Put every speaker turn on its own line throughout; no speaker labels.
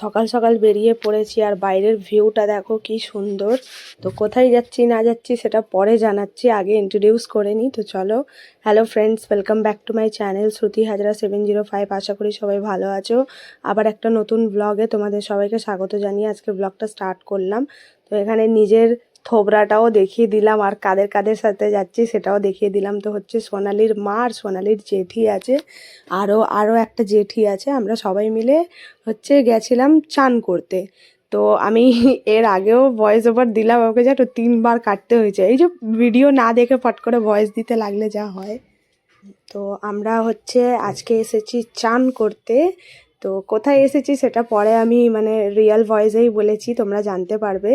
সকাল সকাল বেরিয়ে পড়েছি আর বাইরের ভিউটা দেখো কি সুন্দর। তো কোথায় যাচ্ছি না যাচ্ছি সেটা পরে জানাচ্ছি, আগে ইন্ট্রোডিউস করে নিই। তো চলো, hello friends, welcome back to my channel Shruti Hazra 705। আশা করি সবাই ভালো আছো। আবার একটা নতুন ব্লগে তোমাদের সবাইকে স্বাগত জানিয়ে আজকে ব্লগটা স্টার্ট করলাম। তো এখানে নিজের থোবরাটাও দেখিয়ে দিলাম আর কাদের কাদের সাথে যাচ্ছি সেটাও দেখিয়ে দিলাম। তো হচ্ছে সোনালির মা আর সোনালির জেঠি আছে, আরও একটা জেঠি আছে। আমরা সবাই মিলে হচ্ছে গেছিলাম চান করতে। তো আমি এর আগেও ভয়েস ওভার দিলাম, আমাকে যা 3বার কাটতে হয়েছে, এই যে ভিডিও না দেখে ফট করে ভয়েস দিতে লাগলে যা হয়। তো আমরা হচ্ছে আজকে এসেছি চান করতে। তো কোথায় এসেছি সেটা পরে আমি মানে রিয়েল ভয়েসেই বলেছি, তোমরা জানতে পারবে।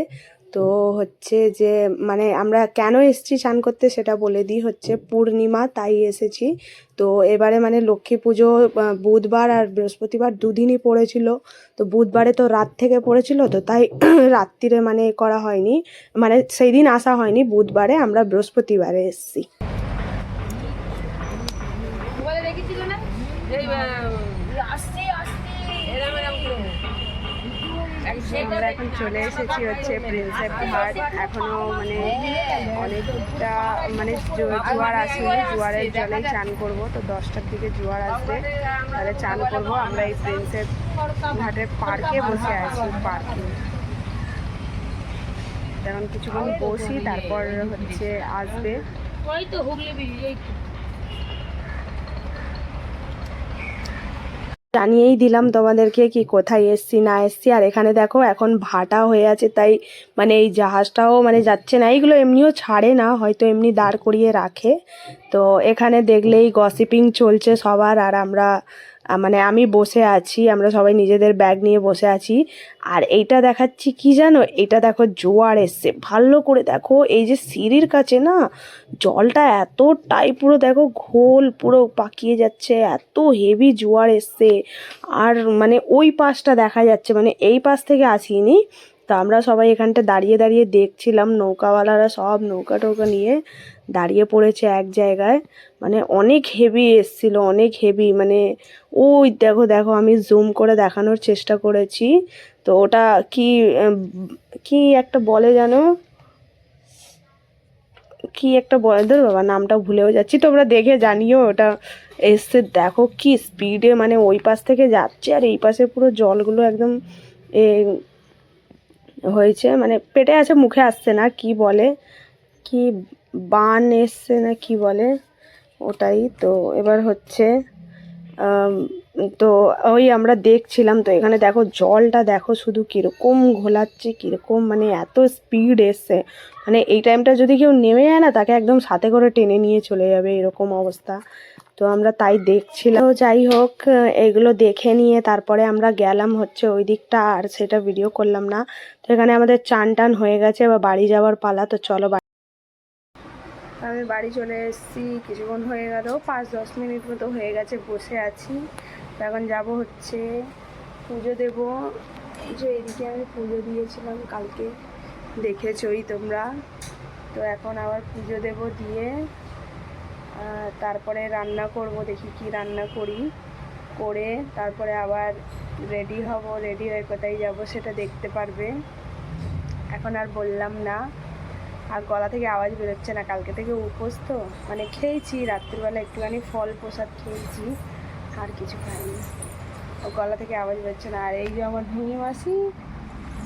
তো হচ্ছে যে মানে আমরা কেন এসেছি চান করতে সেটা বলে দিই। হচ্ছে পূর্ণিমা, তাই এসেছি। তো এবারে মানে লক্ষ্মী পুজো বুধবার আর বৃহস্পতিবার দুদিনই পড়েছিল। তো বুধবারে তো রাত থেকে পড়েছিল, তো তাই রাত্রিরে মানে করা হয়নি, মানে সেই দিন আসা হয়নি। বুধবারে আমরা বৃহস্পতিবারে এসেছি। আমরা এখন চলে এসেছি হচ্ছে প্রিন্সেপ ঘাট। এখনো মানে অনেকটা মানে জোয়ার আসেনি, জোয়ারের জলেই চান করব। তো 10টার দিকে জোয়ার আসবে, তাহলে চান করব। আমরা এই প্রিন্সেপ ঘাটের পার্কে বসে আছি, পার্কে এখন কিছুক্ষণ বসি, তারপর হচ্ছে আসবে। জানিয়েই দিলাম তোমাদেরকে কি কোথায় এসছি না এসছি। আর এখানে দেখো এখন ভাটা হয়ে আছে, তাই মানে এই জাহাজটাও মানে যাচ্ছে না। এইগুলো এমনিও ছাড়ে না, হয়তো এমনি দাঁড় করিয়ে রাখে। তো এখানে দেখলেই গসিপিং চলছে সবার। আর আমরা মানে আমি বসে আছি, আমরা সবাই নিজেদের ব্যাগ নিয়ে বসে আছি। আর এইটা দেখাচ্ছি কি জানো, এটা দেখো জোয়ার এসছে, ভালো করে দেখো। এই যে সিঁড়ির কাছে না জলটা এতটাই পুরো দেখো ঘোল পুরো পাকিয়ে যাচ্ছে, এত হেভি জোয়ার এসছে। আর মানে ওই পাশটা দেখা যাচ্ছে, মানে এই পাশ থেকে আসিনি। তো আমরা সবাই এখানটা দাঁড়িয়ে দাঁড়িয়ে দেখছিলাম, নৌকাওয়ালারা সব নৌকা টৌকা নিয়ে দাঁড়িয়ে পড়েছে এক জায়গায়। মানে অনেক হেভি এসছিল, অনেক হেভি। মানে ওই দেখো দেখো, আমি জুম করে দেখানোর চেষ্টা করেছি। তো ওটা কি কি একটা বলে জানো, কি একটা বলে, ধর বাবা নামটা ভুলেও যাচ্ছি, তোমরা দেখে জানিও। ওটা এসছে দেখো কি স্পিডে, মানে ওই পাশ থেকে যাচ্ছে আর এই পাশে পুরো জলগুলো একদম এ হয়েছে, মানে পেটে আছে, মুখে আসছে না। কি বলে, কি বান এসছে না কি বলে ওটাই। তো এবার হচ্ছে তো ওই আমরা দেখছিলাম। তো এখানে দেখো জলটা দেখো শুধু কীরকম ঘোলাচ্ছে, কীরকম মানে এত স্পিড এসছে। মানে এই টাইমটা যদি কেউ নেমে যায় না, তাকে একদম সাথে করে টেনে নিয়ে চলে যাবে, এরকম অবস্থা। তো আমরা তাই দেখছিলাম। তো যাই হোক, এগুলো দেখে নিয়ে তারপরে আমরা গেলাম হচ্ছে ওই দিকটা, আর সেটা ভিডিও করলাম না। তো এখানে আমাদের চান টান হয়ে গেছে, বা বাড়ি যাওয়ার পালা। তো চলো আমি বাড়ি চলে এসেছি, কিছুক্ষণ হয়ে গেল, 5-10 মিনিট মতো হয়ে গেছে বসে আছি। তো এখন যাব হচ্ছে পুজো দেব। যে এদিকে আমি পুজো দিয়েছিলাম কালকে, দেখেছই তোমরা। তো এখন আবার পুজো দেব, দিয়ে তারপরে রান্না করব, দেখি কি রান্না করি, করে তারপরে আবার রেডি হব। রেডি হয়ে কোথায় যাব সেটা দেখতে পারবে, এখন আর বললাম না। আর গলা থেকে আওয়াজ বেরোচ্ছে না, কালকে থেকে উপোস তো, মানে খেয়েছি রাত্রিবেলা একটুখানি ফল প্রসাদ খেয়েছি, আর কিছু খাইনি। ও গলা থেকে আওয়াজ বেরোচ্ছে না। আর এই যে আমার ঢুঙি মাসি,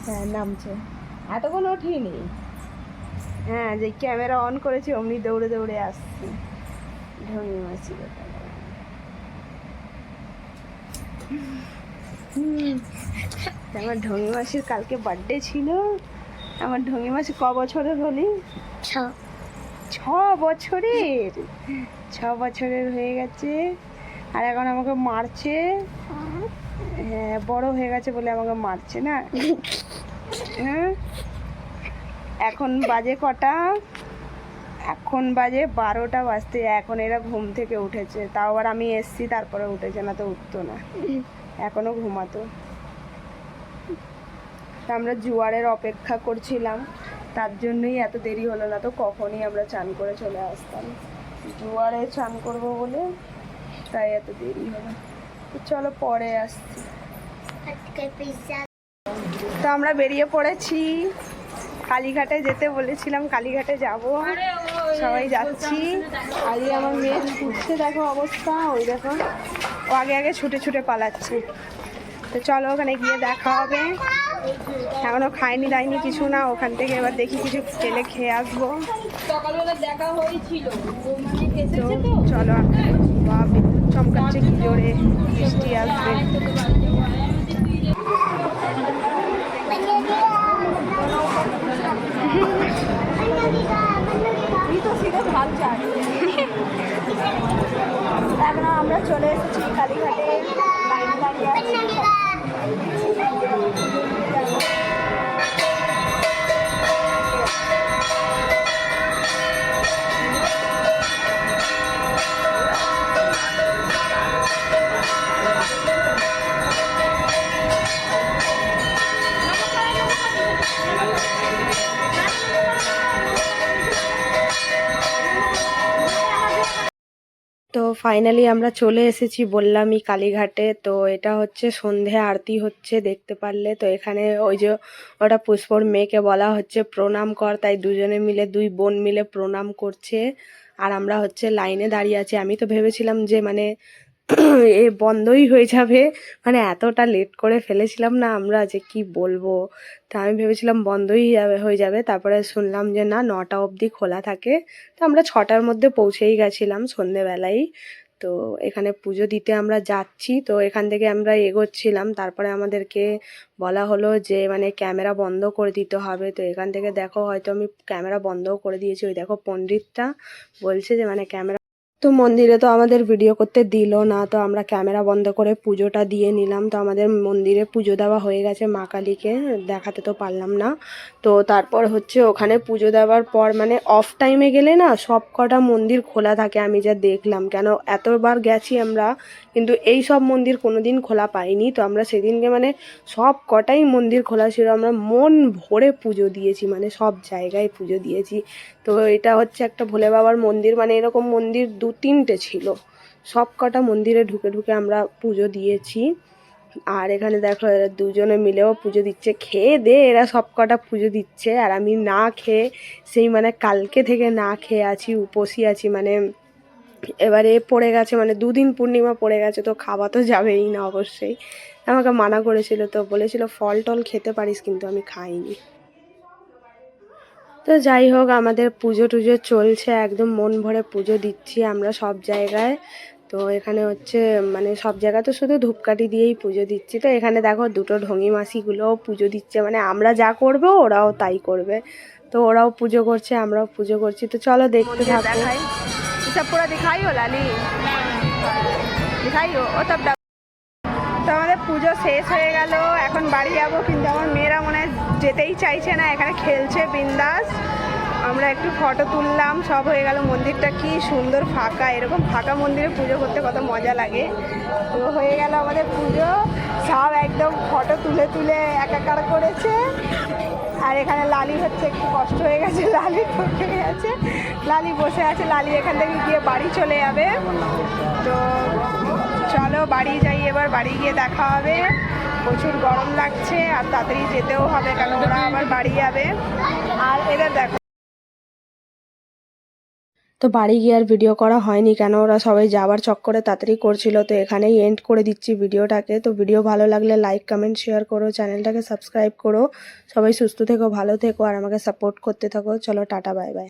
হ্যাঁ নামছে, এতক্ষণ ওঠিনি। হ্যাঁ, যে ক্যামেরা অন করেছি অমনি দৌড়ে দৌড়ে আসছি ঢুঙি মাসি। আমার ঢুঙি মাসির কালকে বার্থডে ছিল। আমার ঢুঙি মাসি ক বছরের হলি? 6 বছরের। 6 বছরের হয়ে গেছে, আর এখন আমাকে মারছে। হ্যাঁ, বড় হয়ে গেছে বলে আমাকে মারছে না। হ্যাঁ, এখন বাজে কটা? এখন বাজে 12টা বাজতে। এখন এরা ঘুম থেকে উঠেছে, তাও আবার আমি এসছি তারপরে উঠেছে, না তো উঠতো না, এখনো ঘুমাতো। আমরা জোয়ারের অপেক্ষা করছিলাম, তার জন্যই এত দেরি হলো, না তো কখনই আমরা চান করে চলে আসতাম। জোয়ারে চান করবো বলে তাই এত দেরি হলো। তো চলো পরে আসছি। তো আমরা বেরিয়ে পড়েছি, কালীঘাটে যেতে বলেছিলাম, কালীঘাটে যাব, সবাই যাচ্ছি। আর এই আমার মেয়ে ছুটছে, দেখো অবস্থা, ওই দেখো ও আগে আগে ছুটে ছুটে পালাচ্ছে। তো চলো ওখানে গিয়ে দেখা হবে, এখনো খাইনি দাইনি কিছু না, ওখান থেকে এবার দেখি কিছু পেলে খেয়ে আসবো।
সকালবেলা দেখা হয়েছিল,
চলো, বা বিদ্যুৎ চমকাচ্ছে কি জোরে, বৃষ্টি আসবে। এখন আমরা চলে এসেছি কালীঘাটে, লাইন দাঁড়িয়ে আছি। তো ফাইনালি আমরা চলে এসেছি, বললামই কালীঘাটে। তো এটা হচ্ছে সন্ধে আরতি হচ্ছে, দেখতে পারলে। তো এখানে ওই যে ওটা পুষ্পর মেয়েকে বলা হচ্ছে প্রণাম কর, তাই দুজনে মিলে, দুই বোন মিলে প্রণাম করছে। আর আমরা হচ্ছে লাইনে দাঁড়িয়ে আছি। আমি তো ভেবেছিলাম যে মানে এ বন্ধই হয়ে যাবে, মানে এতটা লেট করে ফেলেছিলাম না আমরা, যে কি বলবো। তা আমি ভেবেছিলাম বন্ধই হয়ে যাবে, তারপরে শুনলাম যে না, 9টা অবধি খোলা থাকে। তো আমরা 6টার মধ্যে পৌঁছেই গেছিলাম সন্ধেবেলায়। তো এখানে পুজো দিতে আমরা যাচ্ছি, তো এখান থেকে আমরা এগোচ্ছিলাম, তারপরে আমাদেরকে বলা হলো যে মানে ক্যামেরা বন্ধ করে দিতে হবে। তো এখান থেকে দেখো, হয়তো আমি ক্যামেরা বন্ধও করে দিয়েছি, ওই দেখো পণ্ডিতটা বলছে যে মানে ক্যামেরা। তো মন্দিরে তো আমাদের ভিডিও করতে দিল না, তো আমরা ক্যামেরা বন্ধ করে পুজোটা দিয়ে নিলাম। তো আমাদের মন্দিরে পুজো দেওয়া হয়ে গেছে, মা কালীকে দেখাতে তো পারলাম না। তো তারপর হচ্ছে ওখানে পুজো দেওয়ার পর মানে অফ টাইমে গেলে না সব কটা মন্দির খোলা থাকে, আমি যা দেখলাম। কেন এতবার গেছি আমরা, কিন্তু এই সব মন্দির কোনো দিন খোলা পাইনি। তো আমরা সেদিনকে মানে সব কটাই মন্দির খোলা ছিল, আমরা মন ভরে পুজো দিয়েছি, মানে সব জায়গায় পুজো দিয়েছি। তো এটা হচ্ছে একটা ভোলে বাবার মন্দির, মানে এরকম মন্দির 2-3টে ছিল, সব কটা মন্দিরে ঢুকে ঢুকে আমরা পুজো দিয়েছি। আর এখানে দেখো এরা দুজনে মিলেও পুজো দিচ্ছে, খেয়ে দে এরা সব কটা পুজো দিচ্ছে, আর আমি না খেয়ে সেই মানে কালকে থেকে না খেয়ে আছি, উপোসই আছি। মানে এবারে পড়ে গেছে, মানে 2 দিন পূর্ণিমা পড়ে গেছে, তো খাওয়া তো যাবেই না অবশ্যই। আমাকে মানা করেছিল, তো বলেছিল ফল টল খেতে পারিস, কিন্তু আমি খাইনি। তো যাই হোক, আমাদের পুজো টুজো চলছে, একদম মন ভরে পুজো দিচ্ছি আমরা সব জায়গায়। তো এখানে হচ্ছে মানে সব জায়গায় তো শুধু ধূপকাঠি দিয়েই পুজো দিচ্ছি। তো এখানে দেখো দুটো ঢঙি মাসিগুলোও পুজো দিচ্ছে, মানে আমরা যা করবো ওরাও তাই করবে। তো ওরাও পুজো করছে, আমরাও পুজো করছি। তো চলো দেখতে থাকো। সব পুরো দিখাইও লালি, দিখাইও ও তব। তো আমাদের পুজো শেষ হয়ে গেল, এখন বাড়ি যাবো, কিন্তু আমার মেয়েরা মনে হয় যেতেই চাইছে না, এখানে খেলছে বিন্দাস। আমরা একটু ফটো তুললাম, সব হয়ে গেল। মন্দিরটা কি সুন্দর ফাঁকা, এরকম ফাঁকা মন্দিরে পুজো করতে কত মজা লাগে। তো হয়ে গেল আমাদের পুজো, সব একদম ফটো তুলে তুলে একাকার করেছে। আর এখানে লালি হচ্ছে একটু কষ্ট হয়ে গেছে, লালি ঠকে গেছে, লালি বসে আছে, লালি এখান থেকে গিয়ে বাড়ি চলে যাবে। তো চলো বাড়ি যাই, এবার বাড়ি গিয়ে দেখা হবে। প্রচুর গরম লাগছে, আর তাড়াতাড়ি যেতেও হবে, কারণ ওরা আবার বাড়ি যাবে। আর এদের দেখো, তো বাড়ি গিয়ে আর ভিডিও করা হয়নি, কেন ওরা সবাই যাওয়ার চক্করে তাড়াতাড়ি করছিল। তো এখানেই এন্ড করে দিচ্ছি ভিডিওটাকে। তো ভিডিও ভালো লাগলে লাইক কমেন্ট শেয়ার করো, চ্যানেলটাকে সাবস্ক্রাইব করো। সবাই সুস্থ থেকো, ভালো থেকো, আর আমাকে সাপোর্ট করতে থাকো। চলো টাটা, বাই বাই।